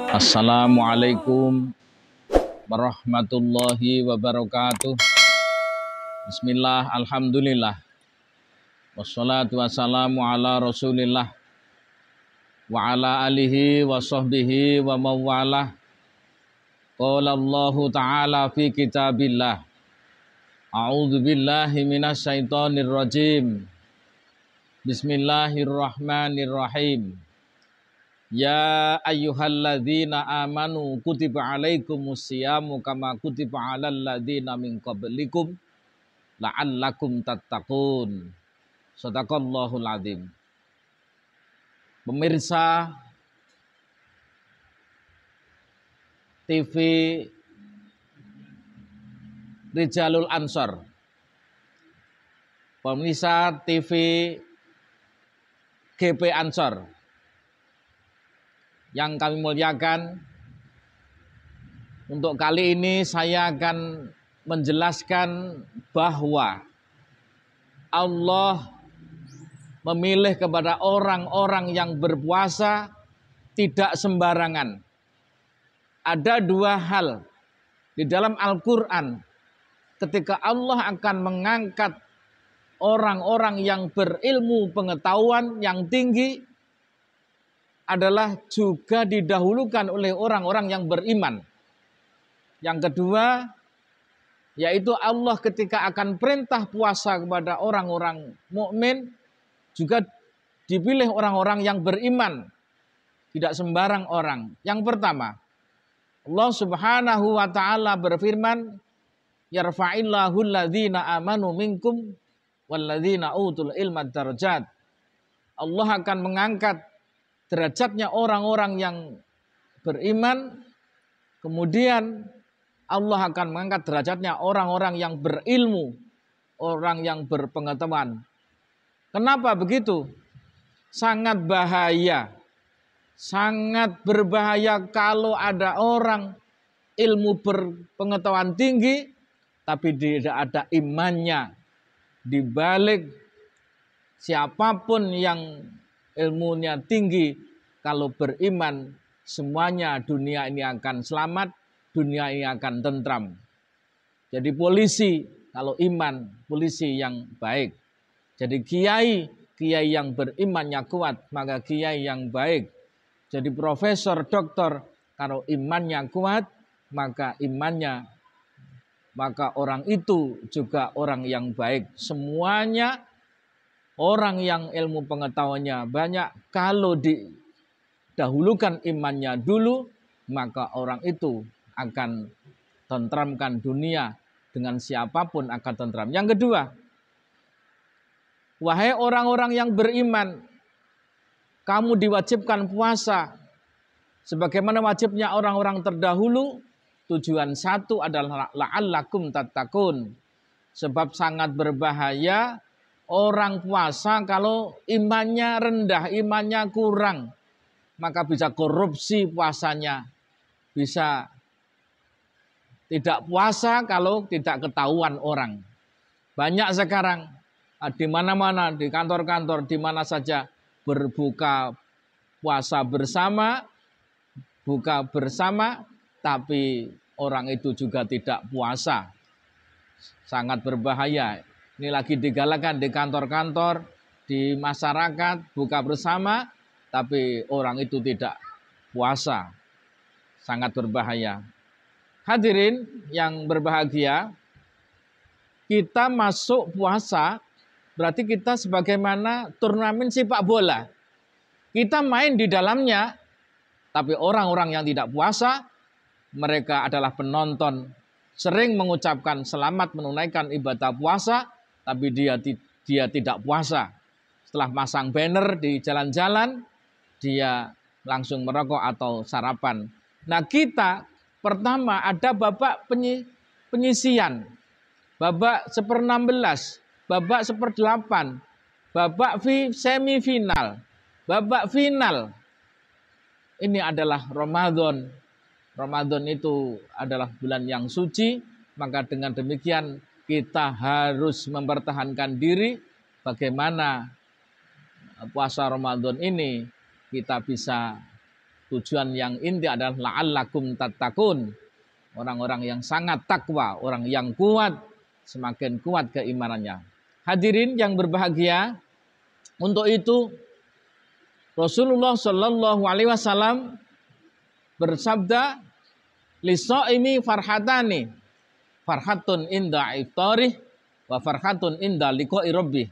Assalamualaikum warahmatullahi wabarakatuh. Bismillah, alhamdulillah. Wassalatu wassalamu ala rasulillah wa ala alihi wa sahbihi wa mawalah. Qala Allahu ta'ala fi kitabillah. A'udzu billahi minasyaitonir rajim. Bismillahirrahmanirrahim. Ya ayyuhalladzina amanu kutiba alaikumus syiyamu kama kutiba alal ladzina min qablikum la'allakum tattaqun. Shadaqallahul adzim. Pemirsa TV Rijalul Ansor, pemirsa TV GP Ansor yang kami muliakan, untuk kali ini saya akan menjelaskan bahwa Allah memilih kepada orang-orang yang berpuasa tidak sembarangan. Ada dua hal di dalam Al-Quran ketika Allah akan mengangkat orang-orang yang berilmu pengetahuan yang tinggi adalah juga didahulukan oleh orang-orang yang beriman. Yang kedua, yaitu Allah ketika akan perintah puasa kepada orang-orang mukmin juga dipilih orang-orang yang beriman, tidak sembarang orang. Yang pertama, Allah Subhanahu wa taala berfirman, yarfa'illahu alladzina amanu minkum walladzina utul ilma darajat. Allah akan mengangkat derajatnya orang-orang yang beriman, kemudian Allah akan mengangkat derajatnya orang-orang yang berilmu, orang yang berpengetahuan. Kenapa begitu? Sangat bahaya, sangat berbahaya kalau ada orang ilmu berpengetahuan tinggi, tapi tidak ada imannya. Di balik siapapun yang ilmunya tinggi, kalau beriman semuanya dunia ini akan selamat, dunia ini akan tentram. Jadi polisi kalau iman, polisi yang baik. Jadi kiai yang berimannya kuat, maka kiai yang baik. Jadi profesor, doktor, kalau imannya kuat, maka orang itu juga orang yang baik. Semuanya orang yang ilmu pengetahuannya banyak, kalau didahulukan imannya dulu, maka orang itu akan tentramkan dunia, dengan siapapun akan tentram. Yang kedua, wahai orang-orang yang beriman, kamu diwajibkan puasa sebagaimana wajibnya orang-orang terdahulu. Tujuan satu adalah la'allakum tattaqun, sebab sangat berbahaya orang puasa kalau imannya rendah, imannya kurang, maka bisa korupsi puasanya, bisa tidak puasa kalau tidak ketahuan orang. Banyak sekarang di mana-mana, di kantor-kantor, di mana saja berbuka puasa bersama, buka bersama, tapi orang itu juga tidak puasa. Sangat berbahaya. Ini lagi digalakan di kantor-kantor, di masyarakat, buka bersama, tapi orang itu tidak puasa. Sangat berbahaya. Hadirin yang berbahagia, kita masuk puasa, berarti kita sebagaimana turnamen sepak bola. Kita main di dalamnya, tapi orang-orang yang tidak puasa, mereka adalah penonton, sering mengucapkan selamat menunaikan ibadah puasa, tapi dia tidak puasa. Setelah masang banner di jalan-jalan, dia langsung merokok atau sarapan. Nah, kita pertama ada babak penyisian, babak 1/16, babak 1/8, babak semifinal, babak final. Ini adalah Ramadan. Ramadan itu adalah bulan yang suci, maka dengan demikian kita harus mempertahankan diri bagaimana puasa Ramadan ini kita bisa Tujuan yang inti adalah la'allakum tattaqun. Orang-orang yang sangat takwa, orang yang kuat, semakin kuat keimanannya. Hadirin yang berbahagia, untuk itu Rasulullah Shallallahu Alaihi Wasallam bersabda, "Lisoimi farhatani, farhatun inda iftarih, wa farhatun inda liqa'i rabbih."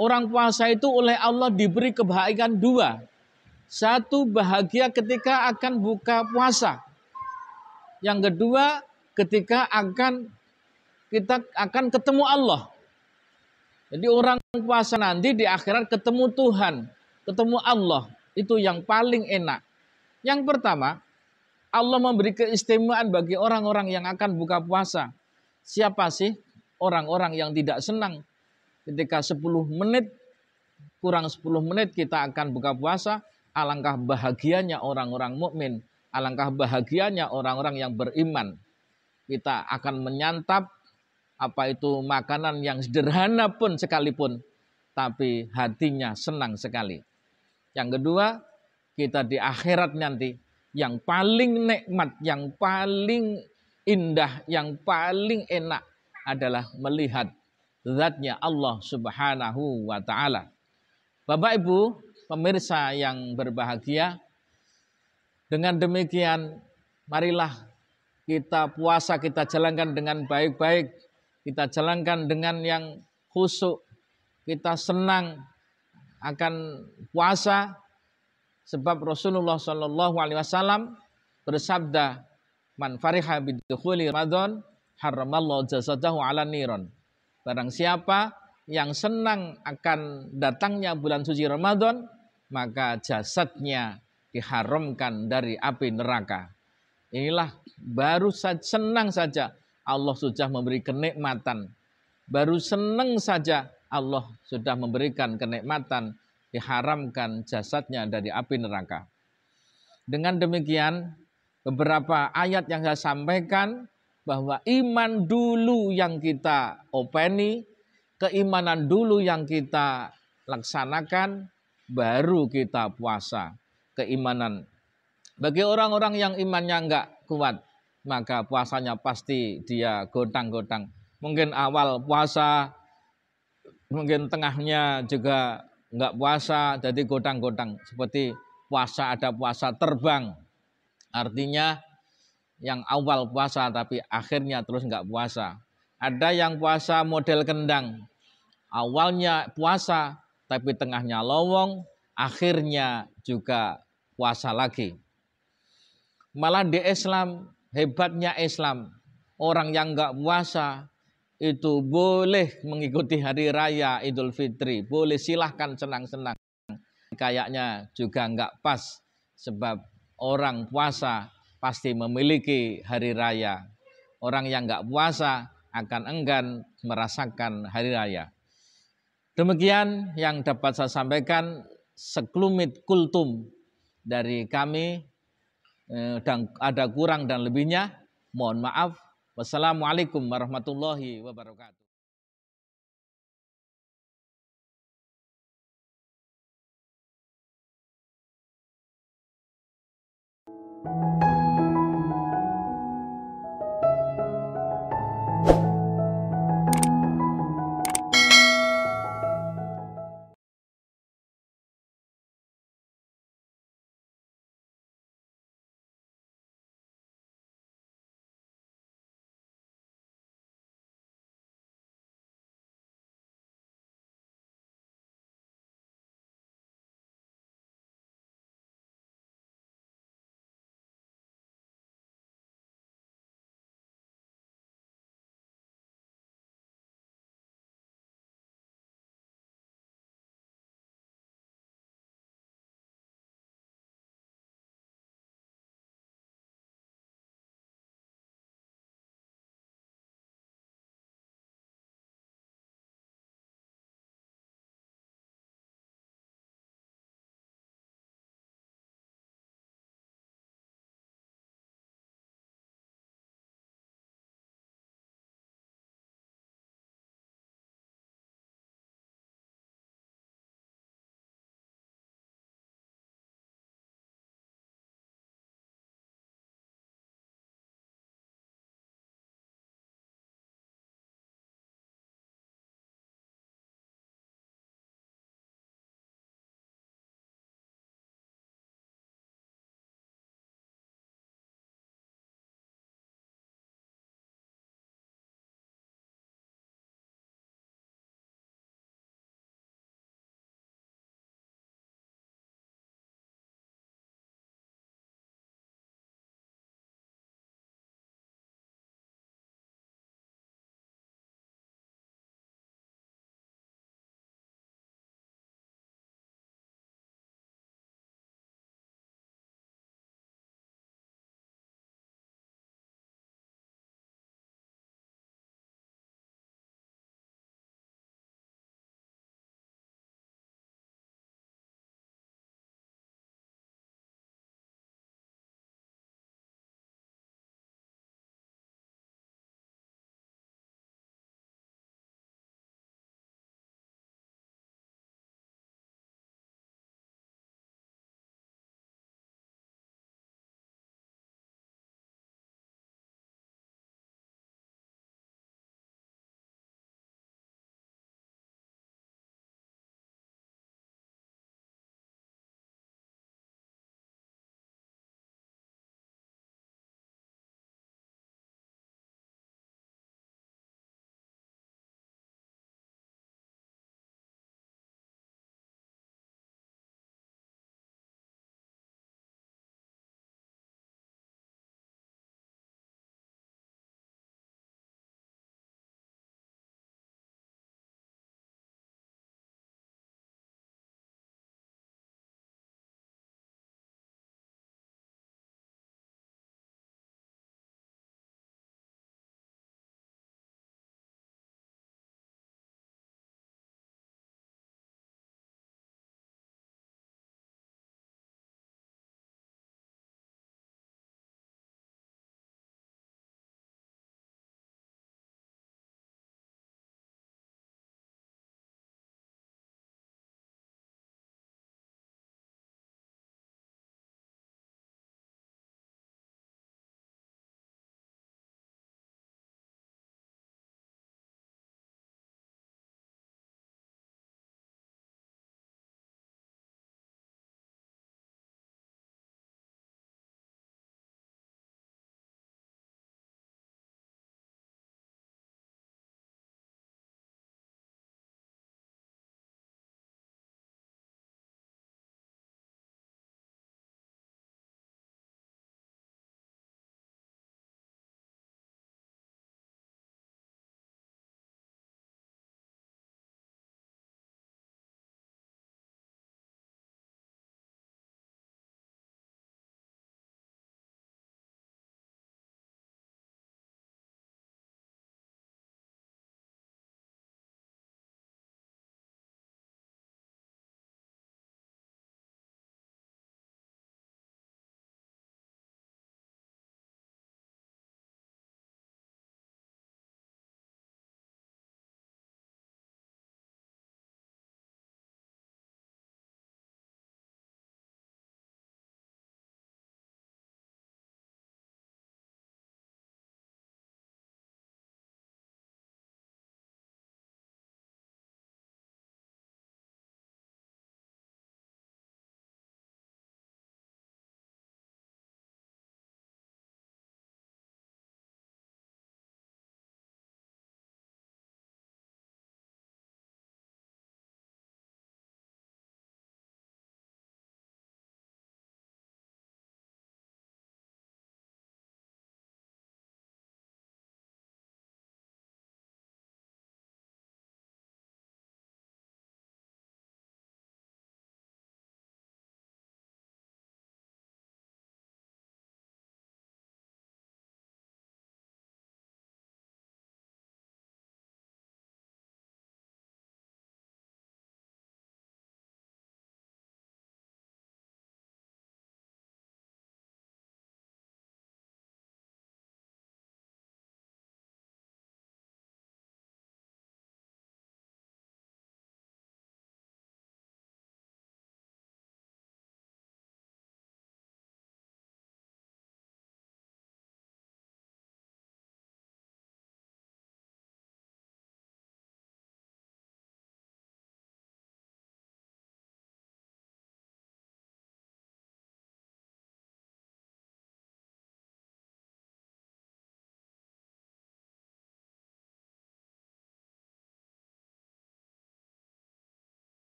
Orang puasa itu oleh Allah diberi kebahagiaan dua. Satu, bahagia ketika akan buka puasa. Yang kedua, ketika kita akan ketemu Allah. Jadi orang puasa nanti di akhirat ketemu Tuhan, ketemu Allah. Itu yang paling enak. Yang pertama, Allah memberi keistimewaan bagi orang-orang yang akan buka puasa. Siapa sih orang-orang yang tidak senang ketika 10 menit, kurang 10 menit kita akan buka puasa? Alangkah bahagianya orang-orang mukmin, alangkah bahagianya orang-orang yang beriman. Kita akan menyantap apa itu makanan yang sederhana pun sekalipun, tapi hatinya senang sekali. Yang kedua, kita di akhirat nanti yang paling nikmat, yang paling indah, yang paling enak adalah melihat zatnya Allah Subhanahu wa Ta'ala. Bapak Ibu pemirsa yang berbahagia, dengan demikian marilah kita puasa kita jalankan dengan baik-baik, kita jalankan dengan yang khusyuk, kita senang akan puasa, sebab Rasulullah Shallallahu Alaihi Wasallam bersabda, "Man fariha bidukhuli Ramadan, haramallahu jasadahu ala niron." Barang siapa yang senang akan datangnya bulan suci Ramadan, maka jasadnya diharamkan dari api neraka. Inilah baru senang saja Allah sudah memberi kenikmatan. Baru senang saja Allah sudah memberikan kenikmatan, diharamkan jasadnya dari api neraka. Dengan demikian, beberapa ayat yang saya sampaikan bahwa iman dulu yang kita openi, keimanan dulu yang kita laksanakan, baru kita puasa. Keimanan. Bagi orang-orang yang imannya enggak kuat, maka puasanya pasti dia godang-godang. Mungkin awal puasa, mungkin tengahnya juga enggak puasa, jadi godang-godang. Seperti puasa, ada puasa terbang. Artinya yang awal puasa tapi akhirnya terus enggak puasa. Ada yang puasa model kendang. Awalnya puasa tapi tengahnya lowong, akhirnya juga puasa lagi. Malah di Islam, hebatnya Islam, orang yang enggak puasa itu boleh mengikuti hari raya Idul Fitri, boleh, silahkan senang-senang. Kayaknya juga enggak pas, sebab orang puasa pasti memiliki hari raya. Orang yang enggak puasa akan enggan merasakan hari raya. Demikian yang dapat saya sampaikan, sekelumit kultum dari kami. Dan ada kurang dan lebihnya, mohon maaf. Wassalamualaikum warahmatullahi wabarakatuh.